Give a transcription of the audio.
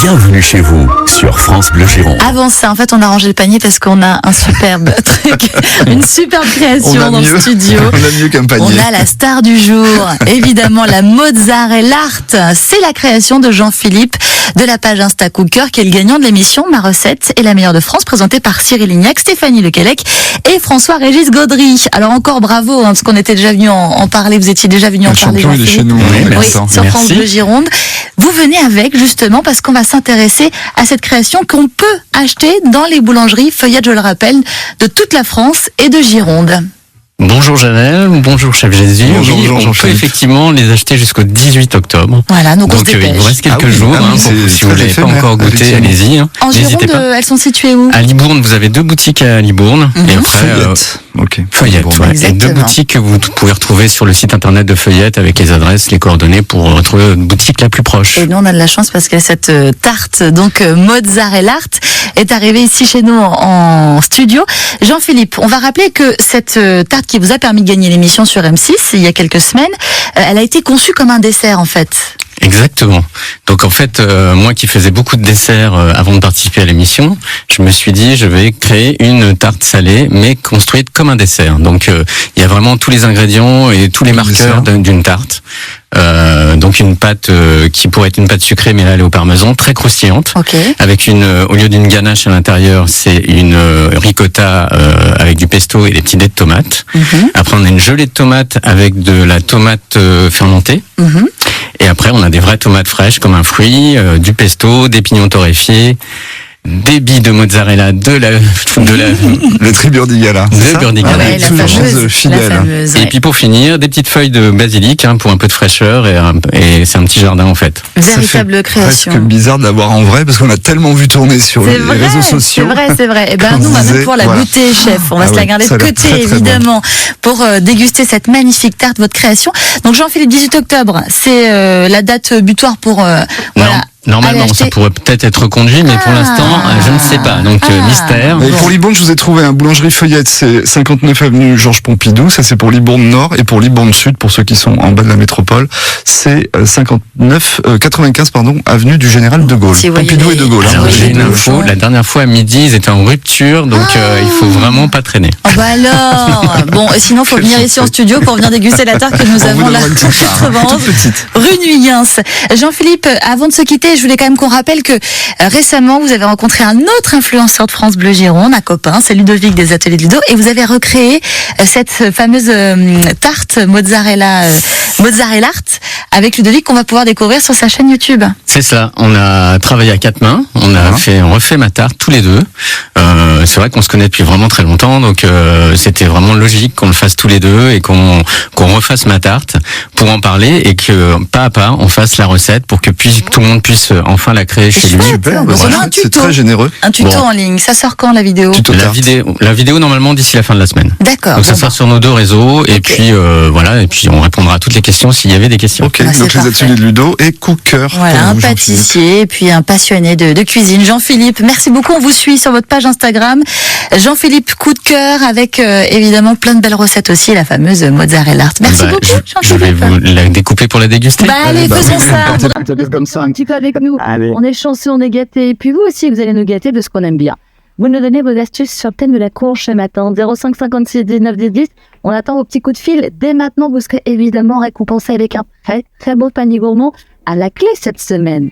Bienvenue chez vous sur France Bleu Gironde. Avant ça, en fait, on a rangé le panier parce qu'on a un superbe truc, une superbe création dans le studio. On a mieux qu'un panier. On a la star du jour, évidemment la mozzarella art. C'est la création de Jean-Philippe de la page Insta Cooker qui est le gagnant de l'émission Ma recette est la meilleure de France, présentée par Cyril Lignac, Stéphanie Lequelec et François-Régis Gaudry. Alors encore bravo, parce qu'on était déjà venu en parler, vous étiez déjà venu en parler. Le champion, il est chez nous. Oui, sur France Bleu Gironde. Vous venez avec justement parce qu'on va s'intéresser à cette création qu'on peut acheter dans les boulangeries Feuillette, je le rappelle, de toute la France et de Gironde. Bonjour Janelle, bonjour Chef Jésus. Bonjour, oui, on peut effectivement les acheter jusqu'au 18 octobre. Voilà, donc on se dépêche. Il vous reste quelques jours. Si vous ne l'avez pas encore goûté, allez-y. En Gironde, elles sont situées où? À Libourne, vous avez 2 boutiques à Libourne. Et après, Feuillette. Ok. Feuillette, ouais. Et 2 boutiques que vous pouvez retrouver sur le site internet de Feuillette avec les adresses, les coordonnées pour retrouver votre boutique la plus proche. Et nous, on a de la chance parce que cette tarte, donc mozzarella art, est arrivée ici chez nous en studio. Jean-Philippe, on va rappeler que cette tarte qui vous a permis de gagner l'émission sur M6 il y a quelques semaines, elle a été conçue comme un dessert en fait. Exactement. Donc en fait, moi qui faisais beaucoup de desserts avant de participer à l'émission, je me suis dit je vais créer une tarte salée mais construite comme un dessert. Donc il y a vraiment tous les ingrédients et tous les marqueurs d'une tarte. Donc une pâte qui pourrait être une pâte sucrée mais là elle est au parmesan, très croustillante. Okay. Avec au lieu d'une ganache à l'intérieur, c'est une ricotta avec du pesto et des petits dés de tomates. Après on a une gelée de tomates avec de la tomate fermentée. Et après, on a des vraies tomates fraîches comme un fruit, du pesto, des pignons torréfiés, des billes de mozzarella, le triburdigala. De burdigala. Ouais, la fameuse, fidèle. La fameuse, ouais. Et puis pour finir, des petites feuilles de basilic pour un peu de fraîcheur et c'est un petit jardin en fait. Véritable création. Presque bizarre de l'avoir en vrai parce qu'on a tellement vu tourner sur les réseaux sociaux. C'est vrai. Et ben nous, on va même pouvoir la goûter, chef. On va se la garder de côté, très évidemment, pour déguster cette magnifique tarte, votre création. Donc Jean-Philippe, 18 octobre, c'est la date butoir pour voilà. Normalement, ça pourrait peut-être être conduit, mais pour l'instant, je ne sais pas. Donc, mystère. Et pour Libourne, je vous ai trouvé un boulangerie Feuillette, c'est 59 avenue Georges Pompidou, ça c'est pour Libourne Nord, et pour Libourne Sud, pour ceux qui sont en bas de la métropole, c'est 95 avenue du Général de Gaulle. Si Pompidou et de Gaulle. Alors, j'ai une info, la dernière fois à midi, ils étaient en rupture, donc il faut vraiment pas traîner. Oh bah alors. Bon, sinon, faut venir ici en studio pour venir déguster la tarte que nous avons là, 91 rue Nuyens. Jean-Philippe, avant de se quitter, je voulais quand même qu'on rappelle que récemment, vous avez rencontré un autre influenceur de France Bleu Gironde, un copain, c'est Ludovic des Ateliers de Ludo, et vous avez recréé cette fameuse tarte mozzarella art avec Ludovic qu'on va pouvoir découvrir sur sa chaîne YouTube. C'est ça, on a travaillé à 4 mains, on refait ma tarte tous les deux. C'est vrai qu'on se connaît depuis vraiment très longtemps, donc c'était vraiment logique qu'on le fasse tous les deux et qu'on refasse ma tarte pour en parler et que pas à pas on fasse la recette pour que tout le monde puisse enfin la créer chez lui. Super, c'est très généreux. Un tuto en ligne, ça sort quand la vidéo? La vidéo normalement d'ici la fin de la semaine. D'accord. Donc ça sort sur nos 2 réseaux et puis voilà, et puis on répondra à toutes les questions s'il y avait des questions. Ok, donc les Ateliers de Ludo et Cooker. Voilà, un pâtissier et puis un passionné de cuisine. Jean-Philippe, merci beaucoup, on vous suit sur votre page Instagram. Jean-Philippe Coup de cœur avec évidemment plein de belles recettes aussi, la fameuse mozzarella art. Merci beaucoup, Jean-Philippe. Je vais vous la découper pour la déguster. Allez, faisons ça. Comme ça, un petit peu avec nous. Allez. On est chanceux, on est gâtés. Et puis vous aussi, vous allez nous gâter de ce qu'on aime bien. Vous nous donnez vos astuces sur le thème de la courge ce matin. 05 56 19 10 10. On attend vos petits coups de fil. Dès maintenant, vous serez évidemment récompensé avec un très très beau panier gourmand à la clé cette semaine.